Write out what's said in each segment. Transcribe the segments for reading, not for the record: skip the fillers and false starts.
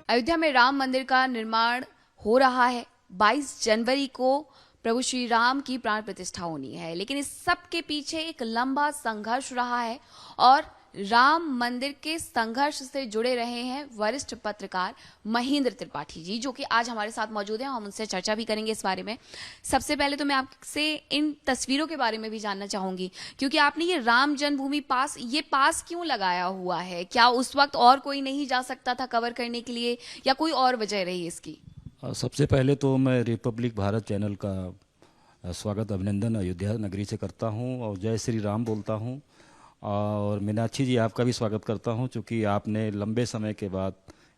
अयोध्या में राम मंदिर का निर्माण हो रहा है। 22 जनवरी को प्रभु श्री राम की प्राण प्रतिष्ठा होनी है, लेकिन इस सब के पीछे एक लंबा संघर्ष रहा है और राम मंदिर के संघर्ष से जुड़े रहे हैं वरिष्ठ पत्रकार महेंद्र त्रिपाठी जी, जो कि आज हमारे साथ मौजूद हैं। हम उनसे चर्चा भी करेंगे इस बारे में। सबसे पहले तो मैं आपसे इन तस्वीरों के बारे में भी जानना चाहूंगी, क्योंकि आपने ये राम जन्मभूमि पास, ये पास क्यों लगाया हुआ है? क्या उस वक्त और कोई नहीं जा सकता था कवर करने के लिए, या कोई और वजह रही इसकी? सबसे पहले तो मैं रिपब्लिक भारत चैनल का स्वागत अभिनंदन अयोध्या नगरी से करता हूं और जय श्री राम बोलता हूं। और मीनाक्षी जी, आपका भी स्वागत करता हूं, क्योंकि आपने लंबे समय के बाद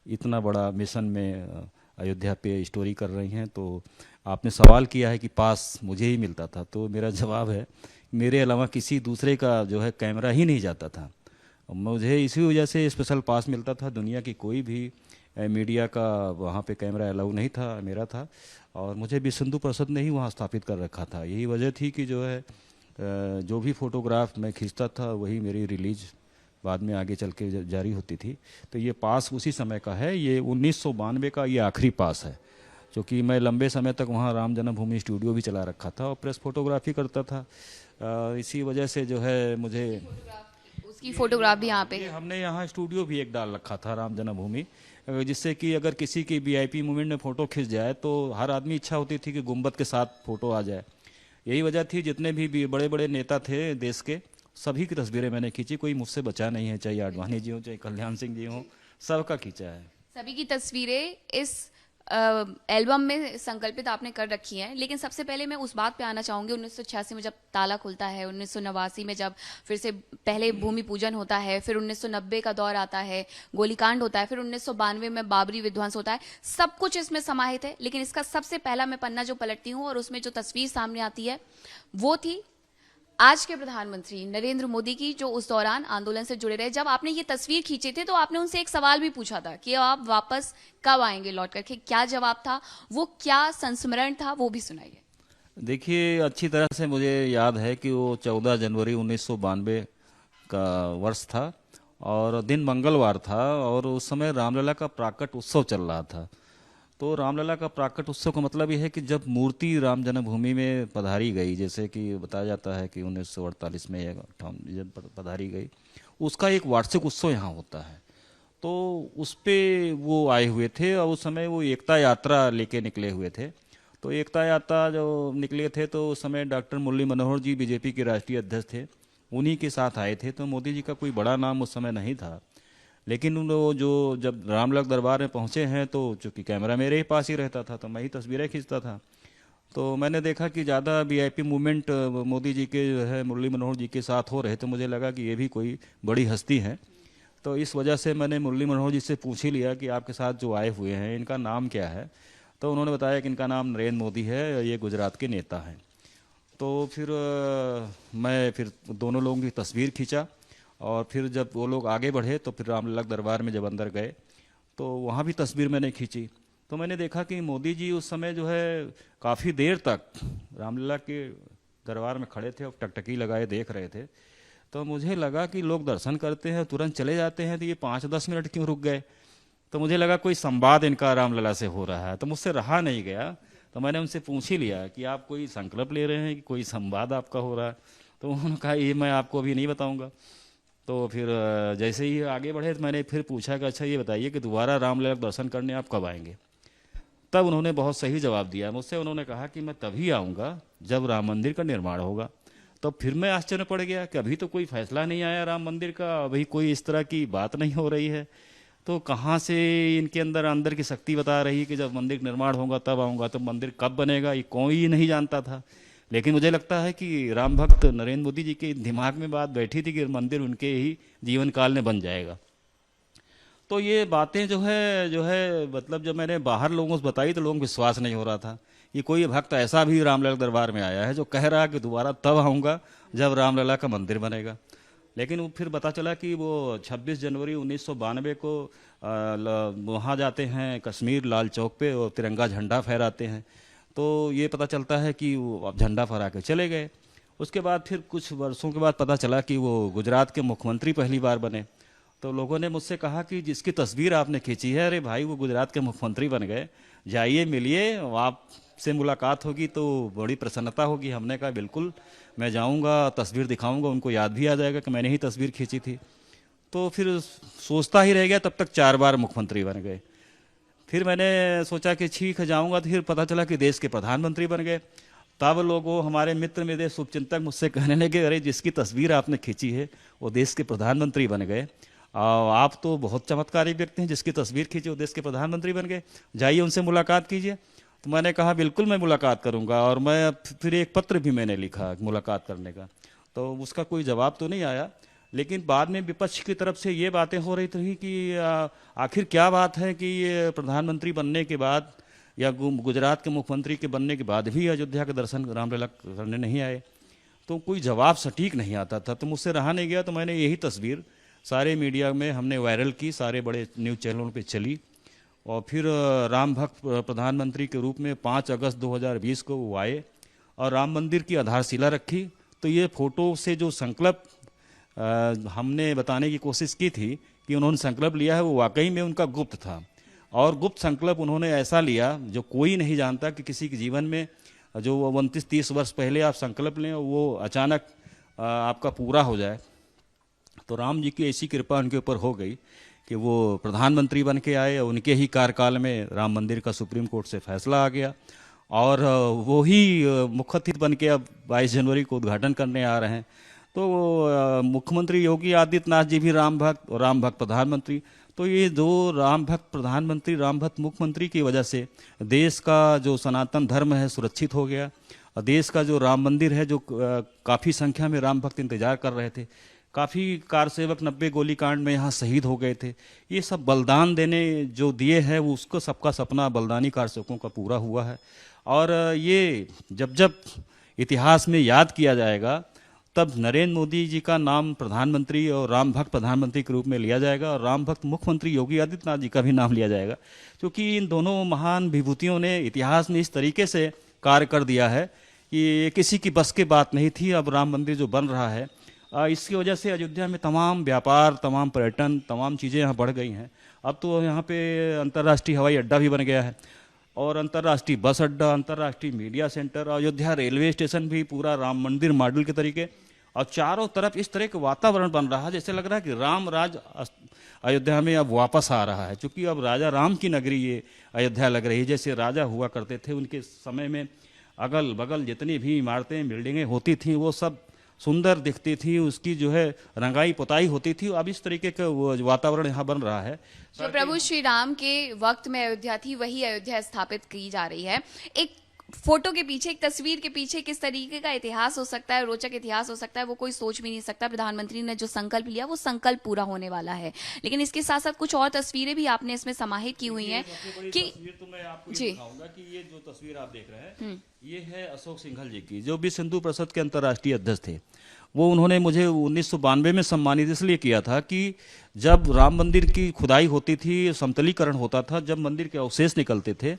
इतना बड़ा मिशन में अयोध्या पे स्टोरी कर रही हैं। तो आपने सवाल किया है कि पास मुझे ही मिलता था, तो मेरा जवाब है मेरे अलावा किसी दूसरे का जो है कैमरा ही नहीं जाता था। मुझे इसी वजह से स्पेशल पास मिलता था। दुनिया की कोई भी मीडिया का वहाँ पे कैमरा अलाउ नहीं था, मेरा था। और मुझे विश्व परिषद ने ही वहाँ स्थापित कर रखा था। यही वजह थी कि जो है जो भी फोटोग्राफ मैं खींचता था वही मेरी रिलीज बाद में आगे चल के जारी होती थी। तो ये पास उसी समय का है। ये 1992 का ये आखिरी पास है, क्योंकि मैं लंबे समय तक वहाँ राम जन्मभूमि स्टूडियो भी चला रखा था और प्रेस फोटोग्राफी करता था। इसी वजह से जो है मुझे उसकी फोटोग्राफ भी यहाँ पे हमने यहाँ स्टूडियो भी एक डाल रखा था राम जन्मभूमि, जिससे कि अगर किसी की वीआईपी मूवमेंट में फ़ोटो खिंच जाए तो हर आदमी इच्छा होती थी कि गुंबद के साथ फ़ोटो आ जाए। यही वजह थी, जितने भी बड़े बड़े नेता थे देश के, सभी की तस्वीरें मैंने खींची। कोई मुझसे बचा नहीं है, चाहे आडवाणी जी हो, चाहे कल्याण सिंह जी हो, सबका खींचा है। सभी की तस्वीरें इस एल्बम में संकल्पित आपने कर रखी हैं। लेकिन सबसे पहले मैं उस बात पे आना चाहूंगी, 1986 में जब ताला खुलता है, 1989 में जब फिर से पहले भूमि पूजन होता है, फिर 1990 का दौर आता है, गोलीकांड होता है, फिर 1992 में बाबरी विध्वंस होता है, सब कुछ इसमें समाहित है। लेकिन इसका सबसे पहला मैं पन्ना जो पलटती हूँ और उसमें जो तस्वीर सामने आती है वो थी आज के प्रधानमंत्री नरेंद्र मोदी की, जो उस दौरान आंदोलन से जुड़े रहे। जब आपने ये तस्वीर खींची थी तो आपने उनसे एक सवाल भी पूछा था कि आप वापस कब आएंगे लौट करके। क्या जवाब था, वो क्या संस्मरण था, वो भी सुनाइए। देखिए, अच्छी तरह से मुझे याद है कि वो 14 जनवरी 1992 का वर्ष था और दिन मंगलवार था और उस समय रामलला का प्राकट उत्सव चल रहा था। तो रामलला का प्राकट उत्सव का मतलब यह है कि जब मूर्ति राम जन्मभूमि में पधारी गई, जैसे कि बताया जाता है कि 1948 में जब पधारी गई, उसका एक वार्षिक उत्सव यहाँ होता है। तो उस पर वो आए हुए थे और उस समय वो एकता यात्रा लेके निकले हुए थे। तो एकता यात्रा जो निकले थे तो उस समय डॉक्टर मुरली मनोहर जी बीजेपी के राष्ट्रीय अध्यक्ष थे, उन्हीं के साथ आए थे। तो मोदी जी का कोई बड़ा नाम उस समय नहीं था। लेकिन वो जो जब रामलला दरबार में पहुंचे हैं तो चूंकि कैमरा मेरे ही पास ही रहता था तो मैं ही तस्वीरें खींचता था। तो मैंने देखा कि ज़्यादा वीआईपी मूवमेंट मोदी जी के जो है मुरली मनोहर जी के साथ हो रहे, तो मुझे लगा कि ये भी कोई बड़ी हस्ती है। तो इस वजह से मैंने मुरली मनोहर जी से पूछ ही लिया कि आपके साथ जो आए हुए हैं इनका नाम क्या है। तो उन्होंने बताया कि इनका नाम नरेंद्र मोदी है, ये गुजरात के नेता हैं। तो फिर मैं फिर दोनों लोगों की तस्वीर खींचा और फिर जब वो लोग आगे बढ़े तो फिर रामलला दरबार में जब अंदर गए तो वहाँ भी तस्वीर मैंने खींची। तो मैंने देखा कि मोदी जी उस समय जो है काफ़ी देर तक रामलला के दरबार में खड़े थे और टकटकी लगाए देख रहे थे। तो मुझे लगा कि लोग दर्शन करते हैं तुरंत चले जाते हैं, तो ये 5-10 मिनट क्यों रुक गए? तो मुझे लगा कोई संवाद इनका रामलला से हो रहा है। तो मुझसे रहा नहीं गया, तो मैंने उनसे पूछ ही लिया कि आप कोई संकल्प ले रहे हैं कि कोई संवाद आपका हो रहा है? तो उन्होंने कहा ये मैं आपको अभी नहीं बताऊंगा। तो फिर जैसे ही आगे बढ़े तो मैंने फिर पूछा कि अच्छा ये बताइए कि दोबारा रामलला दर्शन करने आप कब आएंगे? तब उन्होंने बहुत सही जवाब दिया मुझसे। उन्होंने कहा कि मैं तभी आऊँगा जब राम मंदिर का निर्माण होगा। तो फिर मैं आश्चर्य पड़ गया कि अभी तो कोई फैसला नहीं आया राम मंदिर का, अभी कोई इस तरह की बात नहीं हो रही है। तो कहाँ से इनके अंदर की शक्ति बता रही है कि जब मंदिर निर्माण होगा तब आऊँगा? तो मंदिर कब बनेगा ये कोई नहीं जानता था। लेकिन मुझे लगता है कि राम भक्त नरेंद्र मोदी जी के दिमाग में बात बैठी थी कि मंदिर उनके ही जीवन काल में बन जाएगा। तो ये बातें जो है मतलब जब मैंने बाहर लोगों को बताई तो लोगों को विश्वास नहीं हो रहा था। ये कोई भक्त ऐसा भी रामलला दरबार में आया है जो कह रहा है कि दोबारा तब आऊँगा जब रामलला का मंदिर बनेगा। लेकिन फिर पता चला कि वो 26 जनवरी 1992 को वहाँ जाते हैं कश्मीर लाल चौक पे और तिरंगा झंडा फहराते हैं। तो ये पता चलता है कि वो अब झंडा फहरा के चले गए। उसके बाद फिर कुछ वर्षों के बाद पता चला कि वो गुजरात के मुख्यमंत्री पहली बार बने। तो लोगों ने मुझसे कहा कि जिसकी तस्वीर आपने खींची है, अरे भाई वो गुजरात के मुख्यमंत्री बन गए, जाइए मिलिए, आपसे मुलाकात होगी तो बड़ी प्रसन्नता होगी। हमने कहा बिल्कुल, मैं जाऊंगा, तस्वीर दिखाऊंगा, उनको याद भी आ जाएगा कि मैंने ही तस्वीर खींची थी। तो फिर सोचता ही रह गया, तब तक 4 बार मुख्यमंत्री बन गए। फिर मैंने सोचा कि ठीक है जाऊंगा, तो फिर पता चला कि देश के प्रधानमंत्री बन गए। तब लोगों, हमारे मित्र मेरे शुभचिंतक मुझसे कहने लगे, अरे जिसकी तस्वीर आपने खींची है वो देश के प्रधानमंत्री बन गए, आप तो बहुत चमत्कारी व्यक्ति हैं, जिसकी तस्वीर खींची वो देश के प्रधानमंत्री बन गए, जाइए उनसे मुलाकात कीजिए। तो मैंने कहा बिल्कुल मैं मुलाकात करूंगा, और मैं फिर एक पत्र भी मैंने लिखा मुलाकात करने का। तो उसका कोई जवाब तो नहीं आया, लेकिन बाद में विपक्ष की तरफ से ये बातें हो रही थी कि आखिर क्या बात है कि ये प्रधानमंत्री बनने के बाद या गुजरात के मुख्यमंत्री के बनने के बाद भी अयोध्या के दर्शन रामलला करने नहीं आए। तो कोई जवाब सटीक नहीं आता था, तो मुझसे रहा नहीं गया, तो मैंने यही तस्वीर सारे मीडिया में हमने वायरल की, सारे बड़े न्यूज़ चैनलों पे चली, और फिर राम भक्त प्रधानमंत्री के रूप में 5 अगस्त 2020 को वो आए और राम मंदिर की आधारशिला रखी। तो ये फोटो से जो संकल्प हमने बताने की कोशिश की थी कि उन्होंने संकल्प लिया है, वो वाकई में उनका गुप्त था, और गुप्त संकल्प उन्होंने ऐसा लिया जो कोई नहीं जानता कि किसी के जीवन में जो 29-30 वर्ष पहले आप संकल्प लें वो अचानक आपका पूरा हो जाए। तो राम जी की ऐसी कृपा उनके ऊपर हो गई कि वो प्रधानमंत्री बन के आए, उनके ही कार्यकाल में राम मंदिर का सुप्रीम कोर्ट से फैसला आ गया, और वो ही मुख्य अतिथि बन के अब 22 जनवरी को उद्घाटन करने आ रहे हैं। तो मुख्यमंत्री योगी आदित्यनाथ जी भी राम भक्त और राम भक्त प्रधानमंत्री, तो ये दो राम भक्त प्रधानमंत्री राम भक्त मुख्यमंत्री की वजह से देश का जो सनातन धर्म है सुरक्षित हो गया, और देश का जो राम मंदिर है, जो काफ़ी संख्या में राम भक्त इंतजार कर रहे थे, काफ़ी कार सेवक 90 गोलीकांड में यहाँ शहीद हो गए थे, ये सब बलिदान देने जो दिए हैं वो उसको सबका सपना बलिदानी कार सेवकों का पूरा हुआ है। और ये जब जब इतिहास में याद किया जाएगा तब नरेंद्र मोदी जी का नाम प्रधानमंत्री और राम भक्त प्रधानमंत्री के रूप में लिया जाएगा, और राम भक्त मुख्यमंत्री योगी आदित्यनाथ जी का भी नाम लिया जाएगा, क्योंकि इन दोनों महान विभूतियों ने इतिहास में इस तरीके से कार्य कर दिया है कि ये किसी की बस की बात नहीं थी। अब राम मंदिर जो बन रहा है, इसकी वजह से अयोध्या में तमाम व्यापार, तमाम पर्यटन, तमाम चीज़ें यहाँ बढ़ गई हैं। अब तो यहाँ पे अंतर्राष्ट्रीय हवाई अड्डा भी बन गया है, और अंतर्राष्ट्रीय बस अड्डा, अंतर्राष्ट्रीय media centre, Ayodhya railway station भी पूरा राम मंदिर मॉडल के तरीके, और चारों तरफ इस तरह का वातावरण बन रहा है जैसे लग रहा है कि राम राज अयोध्या में अब वापस आ रहा है, क्योंकि अब राजा राम की नगरी ये अयोध्या लग रही है। जैसे राजा हुआ करते थे उनके समय में अगल बगल जितनी भी इमारतें बिल्डिंगें होती थीं वो सब सुंदर दिखती थी, उसकी जो है रंगाई पुताई होती थी। अब इस तरीके का वातावरण यहाँ बन रहा है। जो प्रभु श्री राम के वक्त में अयोध्या थी वही अयोध्या स्थापित की जा रही है। एक फोटो के पीछे, एक तस्वीर के पीछे किस तरीके का इतिहास हो सकता है, रोचक इतिहास हो सकता है, वो कोई सोच भी नहीं सकता। प्रधानमंत्री ने जो संकल्प लिया वो संकल्प पूरा होने वाला है। लेकिन इसके साथ साथ कुछ और तस्वीरें भी आपने इसमें समाहित की हुई हैं कि तस्वीर तो मैं आपको ये दिखाऊंगा कि ये जो तस्वीर आप देख रहे हैं ये है अशोक सिंघल जी की, जो विश्व हिंदू परिषद के अंतर्राष्ट्रीय अध्यक्ष थे। वो उन्होंने मुझे 1992 में सम्मानित इसलिए किया था कि जब राम मंदिर की खुदाई होती थी, समतलीकरण होता था, जब मंदिर के अवशेष निकलते थे,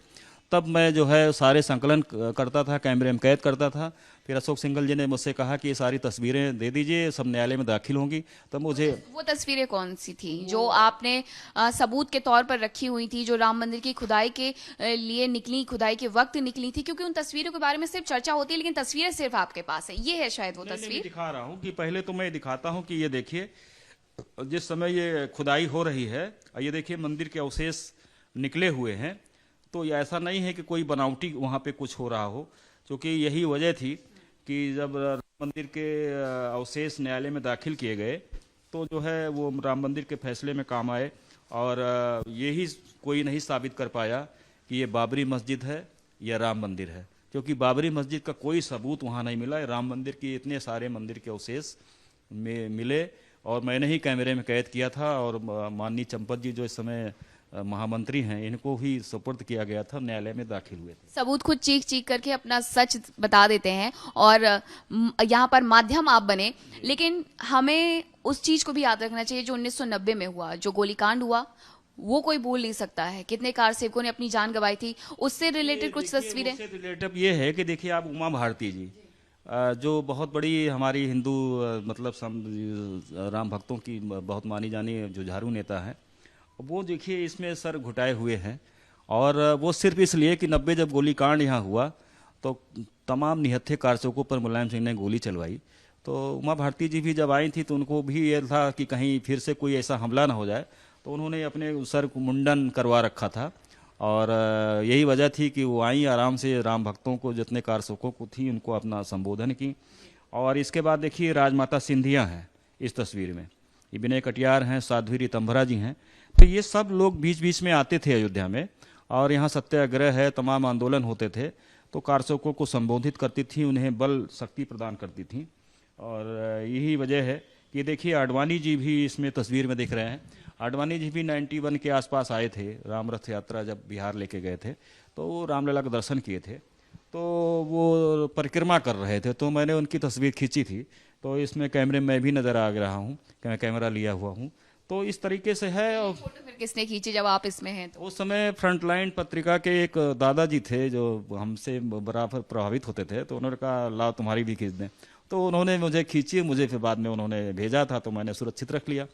तब मैं जो है सारे संकलन करता था, कैमरे में कैद करता था। फिर अशोक सिंघल जी ने मुझसे कहा कि ये सारी तस्वीरें दे दीजिए, सब न्यायालय में दाखिल होंगी। तब मुझे वो तस्वीरें कौन सी थी जो आपने सबूत के तौर पर रखी हुई थी, जो राम मंदिर की खुदाई के लिए निकली, खुदाई के वक्त निकली थी? क्योंकि उन तस्वीरों के बारे में सिर्फ चर्चा होती है लेकिन तस्वीरें सिर्फ आपके पास है। ये है शायद वो तस्वीर। दिखा रहा हूँ कि पहले तो मैं दिखाता हूँ कि ये देखिए जिस समय ये खुदाई हो रही है, ये देखिए मंदिर के अवशेष निकले हुए हैं। तो ये ऐसा नहीं है कि कोई बनावटी वहाँ पे कुछ हो रहा हो, क्योंकि यही वजह थी कि जब राम मंदिर के अवशेष न्यायालय में दाखिल किए गए तो जो है वो राम मंदिर के फैसले में काम आए, और यही कोई नहीं साबित कर पाया कि ये बाबरी मस्जिद है या राम मंदिर है, क्योंकि बाबरी मस्जिद का कोई सबूत वहाँ नहीं मिला। राम मंदिर की इतने सारे मंदिर के अवशेष में मिले, और मैंने ही कैमरे में कैद किया था, और माननीय चंपत जी जो इस समय महामंत्री हैं इनको भी सुपुर्द किया गया था, न्यायालय में दाखिल हुए थे। सबूत खुद चीख चीख करके अपना सच बता देते हैं, और यहाँ पर माध्यम आप बने। लेकिन हमें उस चीज को भी याद रखना चाहिए जो 1990 में हुआ, जो गोलीकांड हुआ, वो कोई भूल नहीं सकता है। कितने कार सेवकों ने अपनी जान गंवाई थी। उससे रिलेटेड कुछ तस्वीरें। उससे रिलेटेड ये है कि देखिए आप उमा भारती जी, जो बहुत बड़ी हमारी हिंदू मतलब राम भक्तों की बहुत मानी जानी जुझारू नेता है, वो देखिए इसमें सर घुटाए हुए हैं। और वो सिर्फ इसलिए कि 90 जब गोलीकांड यहाँ हुआ तो तमाम निहत्थे कारसेवकों पर मुलायम सिंह ने गोली चलवाई। तो उमा भारती जी भी जब आई थी तो उनको भी ये था कि कहीं फिर से कोई ऐसा हमला ना हो जाए, तो उन्होंने अपने सर को मुंडन करवा रखा था। और यही वजह थी कि वो आई आराम से राम भक्तों को, जितने कारसेवकों को थी, उनको अपना संबोधन की। और इसके बाद देखिए राजमाता सिंधिया हैं इस तस्वीर में, ये विनय कटियार हैं, साध्वी रितंभरा जी हैं। तो ये सब लोग बीच बीच में आते थे अयोध्या में, और यहाँ सत्याग्रह है, तमाम आंदोलन होते थे, तो कारसेवकों को संबोधित करती थी, उन्हें बल शक्ति प्रदान करती थी। और यही वजह है कि देखिए आडवाणी जी भी इसमें तस्वीर में दिख रहे हैं। आडवाणी जी भी 91 के आसपास आए थे, राम रथ यात्रा जब बिहार लेके गए थे, तो वो रामलला का दर्शन किए थे, तो वो परिक्रमा कर रहे थे, तो मैंने उनकी तस्वीर खींची थी। तो इसमें कैमरे में मैं भी नज़र आ रहा हूँ, मैं कैमरा लिया हुआ हूँ। तो इस तरीके से है। और फोटो फिर किसने खींची जब आप इसमें हैं तो? उस समय फ्रंटलाइन पत्रिका के एक दादाजी थे जो हमसे बराबर प्रभावित होते थे, तो उन्होंने कहा लाओ तुम्हारी भी खींच दें। तो उन्होंने मुझे खींची, मुझे फिर बाद में उन्होंने भेजा था, तो मैंने सुरक्षित रख लिया।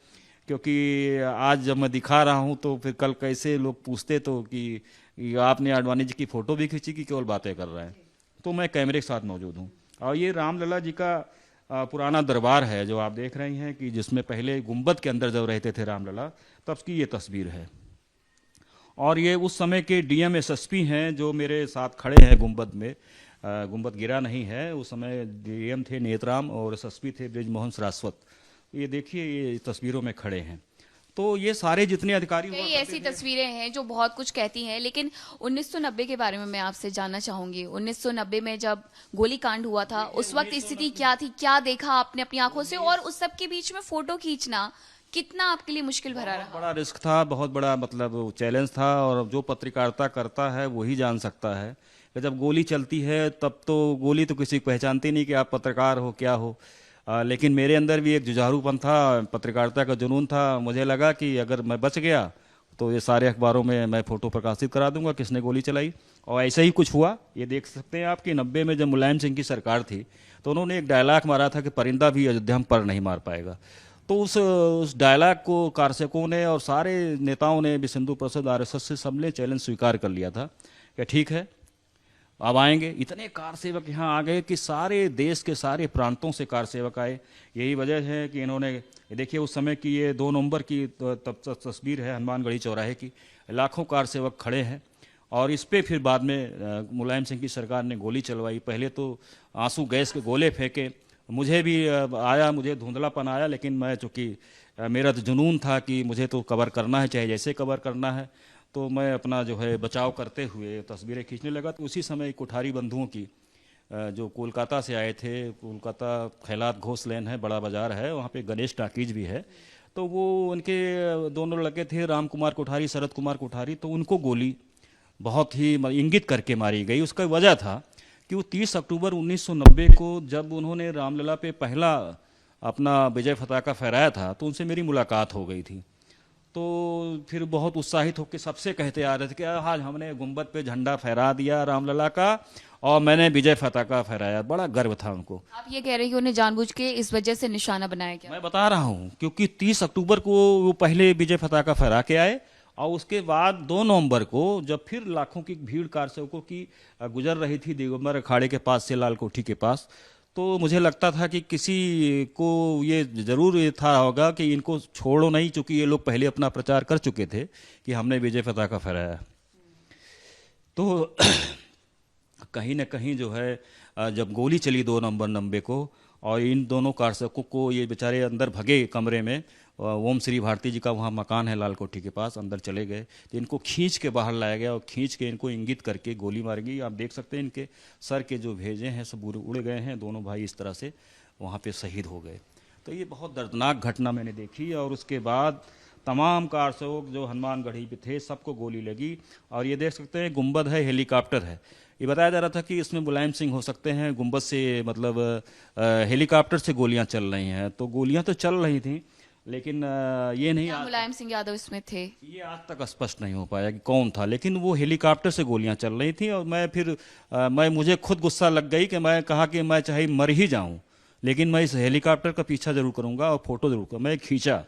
क्योंकि आज जब मैं दिखा रहा हूँ तो फिर कल कैसे लोग पूछते तो कि आपने आडवाणी जी की फ़ोटो भी खींची कि केवल बातें कर रहे हैं। तो मैं कैमरे के साथ मौजूद हूँ। और ये रामलला जी का पुराना दरबार है जो आप देख रहे हैं, कि जिसमें पहले गुंबद के अंदर जब रहते थे रामलला, तब की ये तस्वीर है। और ये उस समय के डीएम एसएसपी हैं जो मेरे साथ खड़े हैं गुंबद में। गुंबद गिरा नहीं है, उस समय डीएम थे नेतराम और एसएसपी थे ब्रिजमोहन सारस्वत। ये देखिए ये तस्वीरों में खड़े हैं। तो ये सारे जितने अधिकारी हुआ कई ऐसी तस्वीरें हैं जो बहुत कुछ कहती हैं, लेकिन 1990 के बारे में मैं आपसे जानना चाहूंगी। 1990 में जब गोलीकांड हुआ था, उस वक्त स्थिति क्या थी, क्या देखा आपने अपनी आंखों से, और उस सब के बीच में फोटो खींचना कितना आपके लिए मुश्किल भरा रहा? बड़ा रिस्क था, बहुत बड़ा मतलब चैलेंज था, और जो पत्रकारिता करता है वही जान सकता है कि जब गोली चलती है तब तो गोली तो किसी को पहचानती नहीं कि आप पत्रकार हो क्या हो। लेकिन मेरे अंदर भी एक जुझारूपन था, पत्रकारिता का जुनून था। मुझे लगा कि अगर मैं बच गया तो ये सारे अखबारों में मैं फोटो प्रकाशित करा दूंगा किसने गोली चलाई। और ऐसा ही कुछ हुआ। ये देख सकते हैं आप कि 90 में जब मुलायम सिंह की सरकार थी तो उन्होंने एक डायलॉग मारा था कि परिंदा भी अयोध्या में पर नहीं मार पाएगा। तो उस डायलॉग को कारसेवकों ने और सारे नेताओं ने, विश्व परिषद, आरएसएस से सबने चैलेंज स्वीकार कर लिया था कि ठीक है अब आएंगे। इतने कार सेवक यहाँ आ गए कि सारे देश के सारे प्रांतों से कार सेवक आए। यही वजह है कि इन्होंने, देखिए उस समय की ये 2 नवंबर की तस्वीर है हनुमानगढ़ी चौराहे की, लाखों कार सेवक खड़े हैं। और इस पे फिर बाद में मुलायम सिंह की सरकार ने गोली चलवाई। पहले तो आंसू गैस के गोले फेंके, मुझे भी आया, मुझे धुंधलापन आया, लेकिन मैं चूँकि मेरा तो जुनून था कि मुझे तो कवर करना है, चाहे जैसे कवर करना है, तो मैं अपना जो है बचाव करते हुए तस्वीरें खींचने लगा। तो उसी समय कोठारी बंधुओं की जो कोलकाता से आए थे, कोलकाता खैलात घोष लेन है, बड़ा बाजार है, वहाँ पे गणेश टाकीज भी है, तो वो उनके दोनों लड़के थे, राम कुमार कोठारी, शरद कुमार कोठारी, तो उनको गोली बहुत ही इंगित करके मारी गई। उसका वजह था कि वो 30 अक्टूबर 1990 को जब उन्होंने रामलला पे पहला अपना विजय पताका फहराया था तो उनसे मेरी मुलाकात हो गई थी। तो फिर बहुत उत्साहित होकर सबसे कहते आ रहे थे कि आज हमने गुंबद पे झंडा फहरा दिया रामलला का और मैंने विजय पताका फहराया। बड़ा गर्व था उनको। आप ये कह रहे हैं कि उन्हें जानबूझ के इस वजह से निशाना बनाया गया? मैं बता रहा हूँ क्योंकि 30 अक्टूबर को वो पहले विजय पताका फहरा के आए, और उसके बाद 2 नवंबर को जब फिर लाखों की भीड़ कारसेवकों की गुजर रही थी दिगंबर अखाड़े के पास से लाल कोठी के पास, तो मुझे लगता था कि किसी को ये जरूर ये था होगा कि इनको छोड़ो नहीं, चूंकि ये लोग पहले अपना प्रचार कर चुके थे कि हमने विजय पताका फहराया। तो कहीं ना कहीं जो है जब गोली चली 2 नवंबर 90 को, और इन दोनों कारसेवकों को ये बेचारे अंदर भगे कमरे में, ओम श्री भारती जी का वहाँ मकान है लाल कोठी के पास, अंदर चले गए, तो इनको खींच के बाहर लाया गया और खींच के इनको इंगित करके गोली मार गई। आप देख सकते हैं इनके सर के जो भेजे हैं सब उड़ गए हैं, दोनों भाई इस तरह से वहाँ पे शहीद हो गए। तो ये बहुत दर्दनाक घटना मैंने देखी। और उसके बाद तमाम कारसेवक जो हनुमानगढ़ी पे थे सबको गोली लगी। और ये देख सकते हैं गुंबद है, हेलीकॉप्टर है। ये बताया जा रहा था कि इसमें मुलायम सिंह हो सकते हैं, गुंबद से मतलब हेलीकॉप्टर से गोलियां चल रही हैं। तो गोलियां तो चल रही थी, लेकिन ये नहीं क्या मुलायम सिंह यादव इसमें थे? ये आज तक स्पष्ट नहीं हो पाया कि कौन था, लेकिन वो हेलीकॉप्टर से गोलियां चल रही थी और मैं फिर मुझे खुद गुस्सा लग गई कि मैं कहा कि मैं चाहे मर ही जाऊं, लेकिन मैं इस हेलीकॉप्टर का पीछा जरूर करूंगा और फोटो जरूर करूंगा। मैं खींचा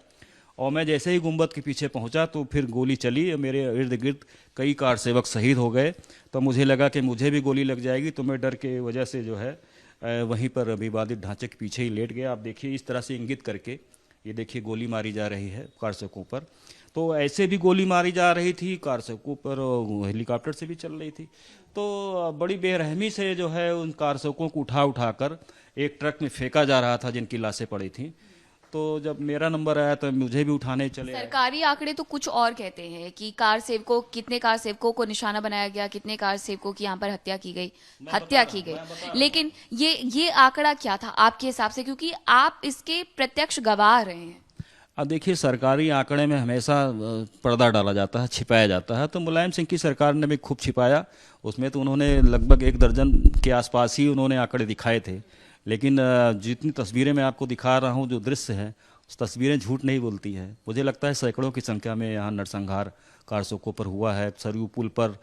और मैं जैसे ही गुंबद के पीछे पहुंचा तो फिर गोली चली, मेरे इर्द गिर्द कई कार सेवक शहीद हो गए। तो मुझे लगा कि मुझे भी गोली लग जाएगी, तो मैं डर के वजह से जो है वहीं पर विवादित ढांचे के पीछे ही लेट गया। आप देखिए इस तरह से इंगित करके, ये देखिए गोली मारी जा रही है कार सेवकों पर। तो ऐसे भी गोली मारी जा रही थी कार सेवकों पर, और हेलीकॉप्टर से भी चल रही थी। तो बड़ी बेरहमी से जो है उन कार सेवकों को उठा उठा कर एक ट्रक में फेंका जा रहा था जिनकी लाशें पड़ी थी। तो जब मेरा नंबर आया तो मुझे भी उठाने चले आए। सरकारी आंकड़े तो कुछ और कहते हैं कि कार सेवकों, कितने कार सेवकों को निशाना बनाया गया, कितने कार सेवकों की यहाँ पर हत्या की गई, लेकिन ये आंकड़ा क्या था आपके हिसाब से, क्योंकि आप इसके प्रत्यक्ष गवाह रहे हैं? अब देखिए सरकारी आंकड़े में हमेशा पर्दा डाला जाता है, छिपाया जाता है। तो मुलायम सिंह की सरकार ने भी खूब छिपाया, उसमें तो उन्होंने लगभग 1 दर्जन के आसपास ही उन्होंने आंकड़े दिखाए थे। लेकिन जितनी तस्वीरें मैं आपको दिखा रहा हूँ, जो दृश्य है, उस तस्वीरें झूठ नहीं बोलती है। मुझे लगता है सैकड़ों की संख्या में यहाँ नरसंहार कार सेवकों पर हुआ है। सरयू पुल पर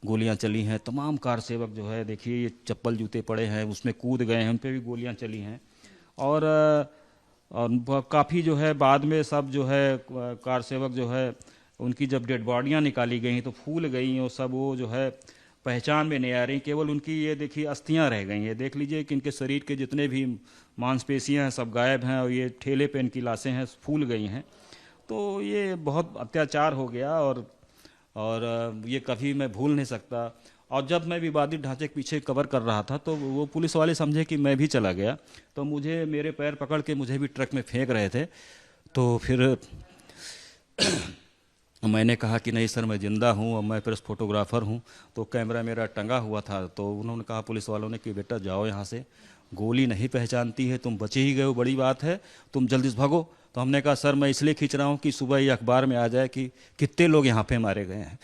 गोलियां चली हैं, तमाम कार सेवक जो है देखिए ये चप्पल जूते पड़े हैं उसमें कूद गए हैं, उन पर भी गोलियां चली हैं। और काफ़ी जो है बाद में सब जो है कार सेवक जो है उनकी जब डेड बॉडियाँ निकाली गई तो फूल गई, और सब वो जो है पहचान में नहीं आ रही, केवल उनकी ये देखिए अस्थियां रह गई हैं। देख लीजिए कि इनके शरीर के जितने भी मांसपेशियां हैं सब गायब हैं, और ये ठेले पे इनकी लाशें हैं फूल गई हैं। तो ये बहुत अत्याचार हो गया, और ये कभी मैं भूल नहीं सकता। और जब मैं विवादित ढांचे के पीछे कवर कर रहा था तो वो पुलिस वाले समझे कि मैं भी चला गया, तो मुझे मेरे पैर पकड़ के मुझे भी ट्रक में फेंक रहे थे। तो फिर मैंने कहा कि नहीं सर मैं ज़िंदा हूँ और मैं फिर फोटोग्राफ़र हूँ। तो कैमरा मेरा टंगा हुआ था, तो उन्होंने कहा पुलिस वालों ने कि बेटा जाओ यहाँ से, गोली नहीं पहचानती है, तुम बचे ही गए हो, बड़ी बात है, तुम जल्दी से भागो। तो हमने कहा सर मैं इसलिए खींच रहा हूँ कि सुबह ये अखबार में आ जाए कि कितने लोग यहाँ पे मारे गए हैं।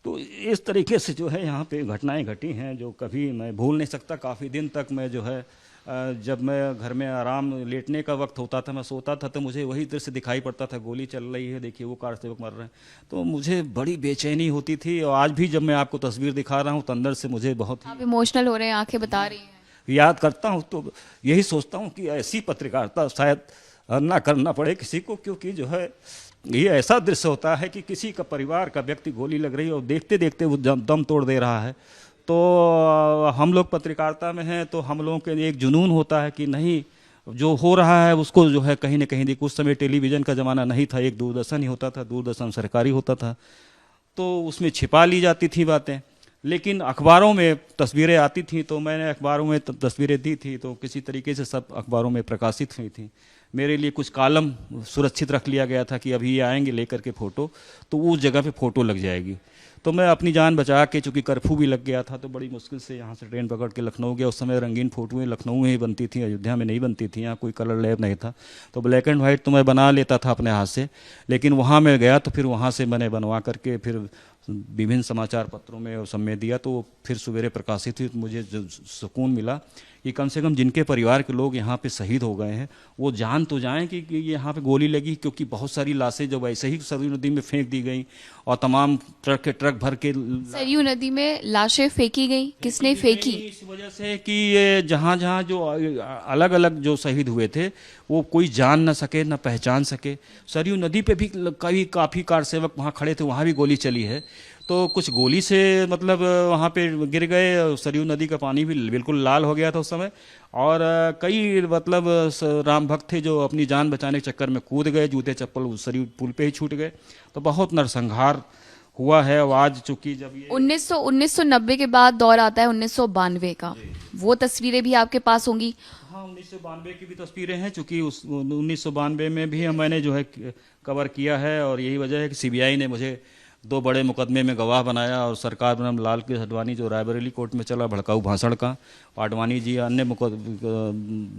तो इस तरीके से जो है यहाँ पे घटनाएं घटी हैं जो कभी मैं भूल नहीं सकता। काफ़ी दिन तक मैं जो है जब मैं घर में आराम लेटने का वक्त होता था, मैं सोता था, तो मुझे वही दृश्य दिखाई पड़ता था, गोली चल रही है, देखिए वो कार सेवक मर रहे हैं, तो मुझे बड़ी बेचैनी होती थी। और आज भी जब मैं आपको तस्वीर दिखा रहा हूँ तो अंदर से मुझे बहुत आप इमोशनल हो रहे हैं, आंखें बता रही हैं। याद करता हूँ तो यही सोचता हूँ कि ऐसी पत्रकारिता शायद ना करना पड़े किसी को, क्योंकि जो है ये ऐसा दृश्य होता है कि किसी का परिवार का व्यक्ति गोली लग रही है और देखते देखते वो दम तोड़ दे रहा है। तो हम लोग पत्रकारिता में हैं, तो हम लोगों के एक जुनून होता है कि नहीं, जो हो रहा है उसको जो है कहीं ना कहीं, कुछ समय टेलीविज़न का ज़माना नहीं था, एक दूरदर्शन ही होता था, दूरदर्शन सरकारी होता था, तो उसमें छिपा ली जाती थी बातें। लेकिन अखबारों में तस्वीरें आती थी, तो मैंने अखबारों में तस्वीरें दी थी, तो किसी तरीके से सब अखबारों में प्रकाशित हुई थी। मेरे लिए कुछ कॉलम सुरक्षित रख लिया गया था कि अभी ये आएंगे लेकर के फ़ोटो, तो उस जगह पे फ़ोटो लग जाएगी। तो मैं अपनी जान बचा के, चूँकि कर्फ्यू भी लग गया था, तो बड़ी मुश्किल से यहाँ से ट्रेन पकड़ के लखनऊ गया। उस समय रंगीन फ़ोटोएँ लखनऊ में ही बनती थी, अयोध्या में नहीं बनती थी, यहाँ कोई कलर लैब नहीं था। तो ब्लैक एंड वाइट तो मैं बना लेता था अपने हाथ से, लेकिन वहाँ मैं गया तो फिर वहाँ से मैंने बनवा करके फिर विभिन्न समाचार पत्रों में और सब में दिया, तो फिर सवेरे प्रकाशित हुई। तो मुझे जो सुकून मिला कि कम से कम जिनके परिवार के लोग यहाँ पे शहीद हो गए हैं वो जान तो जाएं कि यहाँ पे गोली लगी, क्योंकि बहुत सारी लाशें जब ऐसे ही सरयू नदी में फेंक दी गई और तमाम ट्रक के ट्रक भर के सरयू नदी में लाशें फेंकी गई। किसने फेंकी? इस वजह से कि ये जहाँ जहाँ जो अलग अलग जो शहीद हुए थे वो कोई जान न सके, न पहचान सके। सरयू नदी पे भी कई काफ़ी कार सेवक वहाँ खड़े थे, वहाँ भी गोली चली है। तो कुछ गोली से मतलब वहाँ पे गिर गए, सरयू नदी का पानी भी बिल्कुल लाल हो गया था उस समय। और कई मतलब राम भक्त थे जो अपनी जान बचाने के चक्कर में कूद गए, जूते चप्पल सरयू पुल पे ही छूट गए। तो बहुत नरसंहार हुआ है। और आज चूंकि जब ये 1990 के बाद दौर आता है 1992 का, वो तस्वीरें भी आपके पास होंगी। हाँ, 1992 की भी तस्वीरें हैं, चूंकि उस 1992 में भी मैंने जो है कवर किया है। और यही वजह है कि सीबीआई ने मुझे 2 बड़े मुकदमे में गवाह बनाया। और सरकार बनाम लाल कृष्ण आडवाणी जो रायबरेली कोर्ट में चला भड़काऊ भाषण का, आडवाणी जी अन्य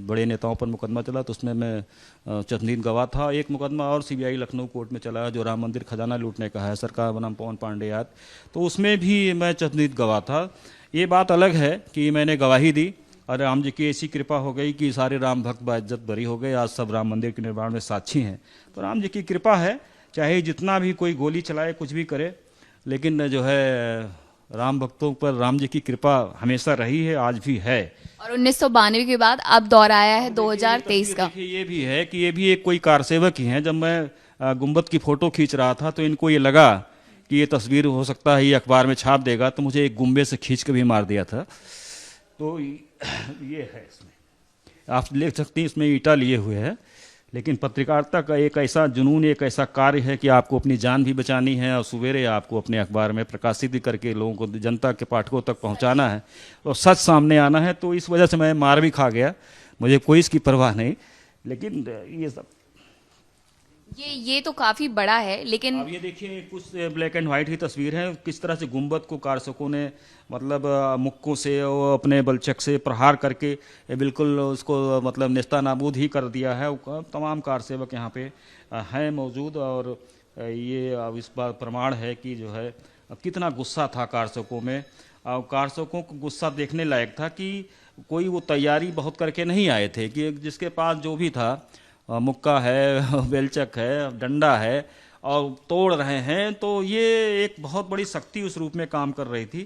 बड़े नेताओं पर मुकदमा चला, तो उसमें मैं चंदीद गवाह था। एक मुकदमा और सीबीआई लखनऊ कोर्ट में चला जो राम मंदिर खजाना लूटने का है, सरकार बनाम पवन पांडे याद, तो उसमें भी मैं चंदीद गवाह था। ये बात अलग है कि मैंने गवाही दी, और राम जी की ऐसी कृपा हो गई कि सारे राम भक्त बाइज्जत बरी हो गए, आज सब राम मंदिर के निर्माण में साक्षी हैं। तो राम जी की कृपा है, चाहे जितना भी कोई गोली चलाए कुछ भी करे, लेकिन जो है राम भक्तों पर राम जी की कृपा हमेशा रही है, आज भी है। और 1992 के बाद अब दौर आया है 2023 का। देखिए ये भी है कि ये भी एक कोई कारसेवक ही हैं। जब मैं गुंबद की फोटो खींच रहा था तो इनको ये लगा कि ये तस्वीर हो सकता है ये अखबार में छाप देगा, तो मुझे एक गुंबे से खींच के भी मार दिया था। तो ये है, इसमें आप देख सकते हैं, इसमें ईटा लिए हुए है। लेकिन पत्रकारिता का एक ऐसा जुनून, एक ऐसा कार्य है कि आपको अपनी जान भी बचानी है और सवेरे आपको अपने अखबार में प्रकाशित भी करके लोगों को, जनता के पाठकों तक पहुंचाना है और सच सामने आना है। तो इस वजह से मैं मार भी खा गया, मुझे कोई इसकी परवाह नहीं। लेकिन ये सब ये तो काफी बड़ा है, लेकिन अब ये देखिए कुछ ब्लैक एंड व्हाइट की तस्वीर है, किस तरह से गुंबद को कारसकों ने मतलब मुक्कों से और अपने बलचक से प्रहार करके बिल्कुल उसको मतलब नेस्ता नाबूद ही कर दिया है। तमाम कारसेवक यहाँ पे हैं मौजूद, और ये अब इस बात प्रमाण है कि जो है कितना गुस्सा था कारसकों में। और कारसकों को गुस्सा देखने लायक था कि कोई वो तैयारी बहुत करके नहीं आए थे, कि जिसके पास जो भी था, मुक्का है, बेलचक है, डंडा है, और तोड़ रहे हैं। तो ये एक बहुत बड़ी शक्ति उस रूप में काम कर रही थी।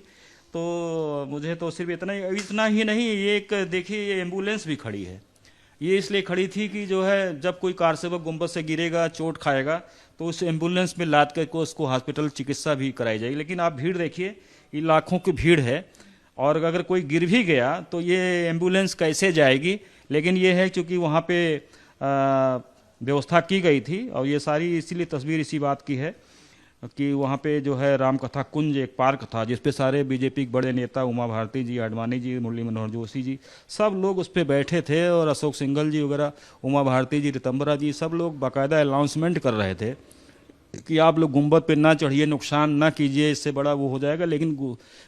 तो मुझे तो सिर्फ इतना ही नहीं, ये एक देखिए ये एम्बुलेंस भी खड़ी है। ये इसलिए खड़ी थी कि जो है जब कोई कारसेवक गुंबद से गिरेगा, चोट खाएगा, तो उस एम्बुलेंस में लाद कर उसको हॉस्पिटल चिकित्सा भी कराई जाएगी। लेकिन आप भीड़ देखिए, ये लाखों की भीड़ है, और अगर कोई गिर भी गया तो ये एम्बुलेंस कैसे जाएगी। लेकिन ये है क्योंकि वहाँ पे व्यवस्था की गई थी, और ये सारी इसीलिए तस्वीर इसी बात की है कि वहाँ पे जो है रामकथा कुंज एक पार्क था, जिस पे सारे बीजेपी के बड़े नेता, उमा भारती जी, आडवाणी जी, मुरली मनोहर जोशी जी, सब लोग उस पर बैठे थे, और अशोक सिंघल जी वगैरह, उमा भारती जी, रितंबरा जी, सब लोग बाकायदा अनाउंसमेंट कर रहे थे कि आप लोग गुंबद पे ना चढ़िए, नुकसान ना कीजिए, इससे बड़ा वो हो जाएगा। लेकिन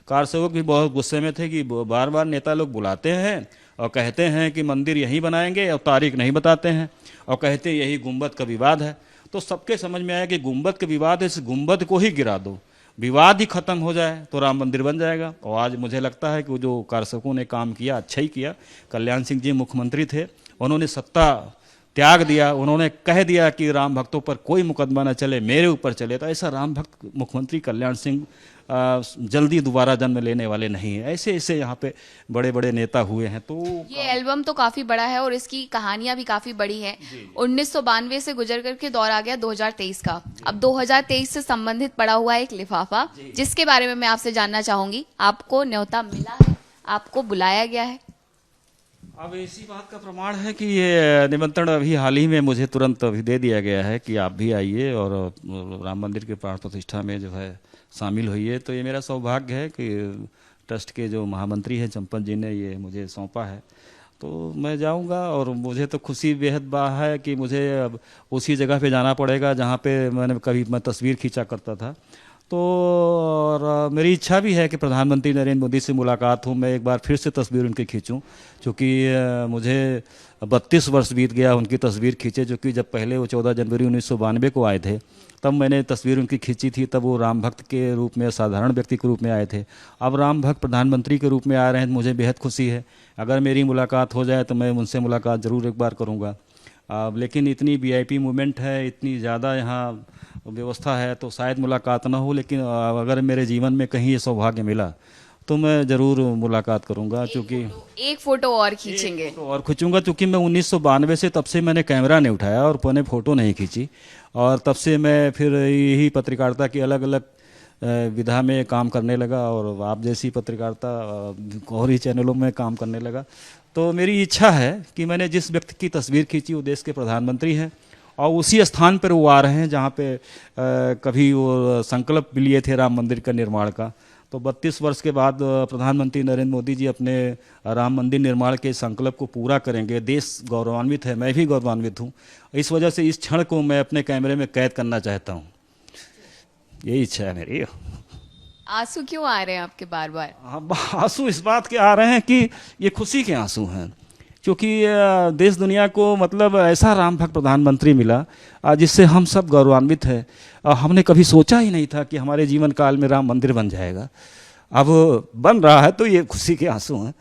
कारसेवक भी बहुत गुस्से में थे कि बार बार नेता लोग बुलाते हैं और कहते हैं कि मंदिर यहीं बनाएंगे, और तारीख नहीं बताते हैं, और कहते हैं यही गुंबद का विवाद है। तो सबके समझ में आया कि गुंबद का विवाद है, इस गुंबद को ही गिरा दो, विवाद ही खत्म हो जाए तो राम मंदिर बन जाएगा। और आज मुझे लगता है कि वो जो कारसेवकों ने काम किया, अच्छा ही किया। कल्याण सिंह जी मुख्यमंत्री थे, उन्होंने सत्ता त्याग दिया, उन्होंने कह दिया कि राम भक्तों पर कोई मुकदमा न चले, मेरे ऊपर चले। तो ऐसा राम भक्त मुख्यमंत्री कल्याण सिंह जल्दी दोबारा जन्म लेने वाले नहीं है। ऐसे ऐसे यहाँ पे बड़े बड़े नेता हुए हैं। तो ये एल्बम तो काफी बड़ा है और इसकी कहानियां भी काफी बड़ी हैं। 1992 से गुजर करके दौर आ गया 2023 का। अब 2023 से संबंधित पड़ा हुआ एक लिफाफा, जिसके बारे में मैं आपसे जानना चाहूंगी। आपको न्योता मिला है, आपको बुलाया गया है? अब इसी बात का प्रमाण है कि ये निमंत्रण अभी हाल ही में मुझे तुरंत अभी दे दिया गया है कि आप भी आइए और राम मंदिर के प्राण प्रतिष्ठा में जो है शामिल होइए। तो ये मेरा सौभाग्य है कि ट्रस्ट के जो महामंत्री हैं चंपत जी ने ये मुझे सौंपा है, तो मैं जाऊंगा। और मुझे तो खुशी बेहद है कि मुझे अब उसी जगह पे जाना पड़ेगा जहाँ पे मैं तस्वीर खींचा करता था। तो और मेरी इच्छा भी है कि प्रधानमंत्री नरेंद्र मोदी से मुलाकात हो, मैं एक बार फिर से तस्वीर उनकी खींचूं, क्योंकि मुझे 32 वर्ष बीत गया उनकी तस्वीर खींचे। जो कि जब पहले वो 14 जनवरी 1992 को आए थे, तब मैंने तस्वीर उनकी खींची थी, तब वो राम भक्त के रूप में, साधारण व्यक्ति के रूप में आए थे। अब राम भक्त प्रधानमंत्री के रूप में आ रहे हैं, मुझे बेहद खुशी है। अगर मेरी मुलाकात हो जाए तो मैं उनसे मुलाकात ज़रूर एक बार करूँगा। लेकिन इतनी वीआईपी मूवमेंट है, इतनी ज़्यादा यहाँ व्यवस्था है, तो शायद मुलाकात ना हो। लेकिन अगर मेरे जीवन में कहीं ये सौभाग्य मिला तो मैं ज़रूर मुलाकात करूंगा। क्योंकि एक फोटो और खींचेंगे, तो और खींचूंगा, क्योंकि मैं 1992 से तब से मैंने कैमरा नहीं उठाया और मैंने फ़ोटो नहीं खींची। और तब से मैं फिर यही पत्रकारिता की अलग अलग विधा में काम करने लगा, और आप जैसी पत्रकारिता और ही चैनलों में काम करने लगा। तो मेरी इच्छा है कि मैंने जिस व्यक्ति की तस्वीर खींची वो देश के प्रधानमंत्री हैं, और उसी स्थान पर वो आ रहे हैं जहाँ पे कभी वो संकल्प भी लिए थे राम मंदिर का निर्माण का। तो 32 वर्ष के बाद प्रधानमंत्री नरेंद्र मोदी जी अपने राम मंदिर निर्माण के संकल्प को पूरा करेंगे। देश गौरवान्वित है, मैं भी गौरवान्वित हूँ। इस वजह से इस क्षण को मैं अपने कैमरे में कैद करना चाहता हूँ, यही इच्छा है मेरी। आंसू क्यों आ रहे हैं आपके बार बार? आंसू इस बात के आ रहे हैं कि ये खुशी के आंसू हैं, क्योंकि देश दुनिया को मतलब ऐसा राम भक्त प्रधानमंत्री मिला जिससे हम सब गौरवान्वित हैं। हमने कभी सोचा ही नहीं था कि हमारे जीवन काल में राम मंदिर बन जाएगा। अब बन रहा है, तो ये खुशी के आंसू हैं।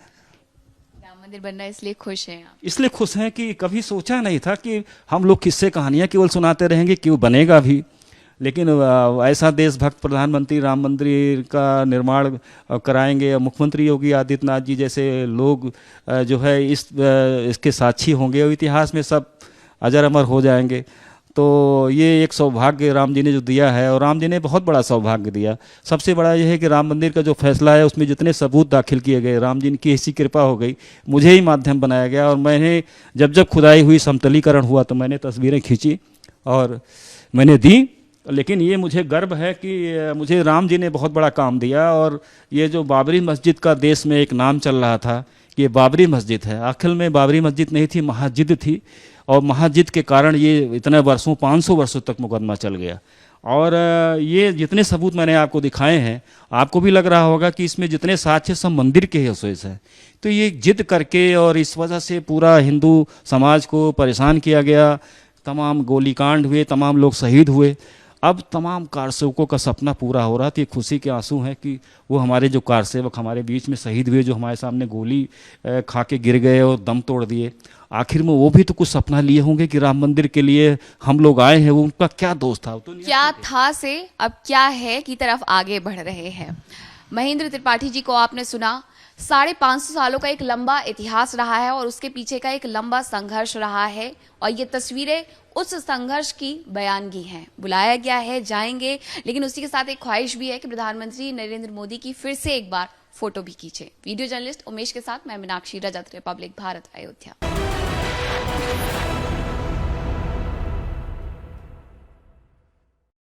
राम मंदिर बन रहा है इसलिए खुश हैं आप? इसलिए खुश हैं कि कभी सोचा नहीं था कि हम लोग किस्से कहानियां केवल सुनाते रहेंगे, क्यों बनेगा भी। लेकिन ऐसा देशभक्त प्रधानमंत्री राम मंदिर का निर्माण कराएंगे, मुख्यमंत्री योगी आदित्यनाथ जी जैसे लोग जो है इसके साक्षी होंगे और इतिहास में सब अजर अमर हो जाएंगे। तो ये एक सौभाग्य राम जी ने जो दिया है, और राम जी ने बहुत बड़ा सौभाग्य दिया। सबसे बड़ा यह है कि राम मंदिर का जो फैसला है उसमें जितने सबूत दाखिल किए गए, राम जी की ऐसी कृपा हो गई, मुझे ही माध्यम बनाया गया। और मैंने जब जब खुदाई हुई, समतलीकरण हुआ, तो मैंने तस्वीरें खींची और मैंने दी। लेकिन ये मुझे गर्व है कि मुझे राम जी ने बहुत बड़ा काम दिया। और ये जो बाबरी मस्जिद का देश में एक नाम चल रहा था कि ये बाबरी मस्जिद है, आखिर में बाबरी मस्जिद नहीं थी, महाजिद थी। और महाजिद के कारण ये इतने वर्षों, 500 वर्षों तक मुकदमा चल गया। और ये जितने सबूत मैंने आपको दिखाए हैं, आपको भी लग रहा होगा कि इसमें जितने साक्ष्य सब मंदिर के ही अवशेष हैं। तो ये जिद करके और इस वजह से पूरा हिंदू समाज को परेशान किया गया, तमाम गोलीकांड हुए, तमाम लोग शहीद हुए। अब तमाम कारसेवकों का सपना पूरा हो रहा था। ये खुशी के आंसू हैं कि वो हमारे जो कारसेवक हमारे बीच में शहीद हुए, जो हमारे सामने गोली खा के गिर गए और दम तोड़ दिए, आखिर में वो भी तो कुछ सपना लिए होंगे कि राम मंदिर के लिए हम लोग आए हैं। वो उनका क्या दोष था? तो क्या था से अब क्या है की तरफ आगे बढ़ रहे हैं। महेंद्र त्रिपाठी जी को आपने सुना। 550 सालों का एक लंबा इतिहास रहा है और उसके पीछे का एक लंबा संघर्ष रहा है, और ये तस्वीरें उस संघर्ष की बयानगी हैं। बुलाया गया है, जाएंगे, लेकिन उसी के साथ एक ख्वाहिश भी है कि प्रधानमंत्री नरेंद्र मोदी की फिर से एक बार फोटो भी खींचे। वीडियो जर्नलिस्ट उमेश के साथ मैं मीनाक्षी रजत, रिपब्लिक भारत, अयोध्या।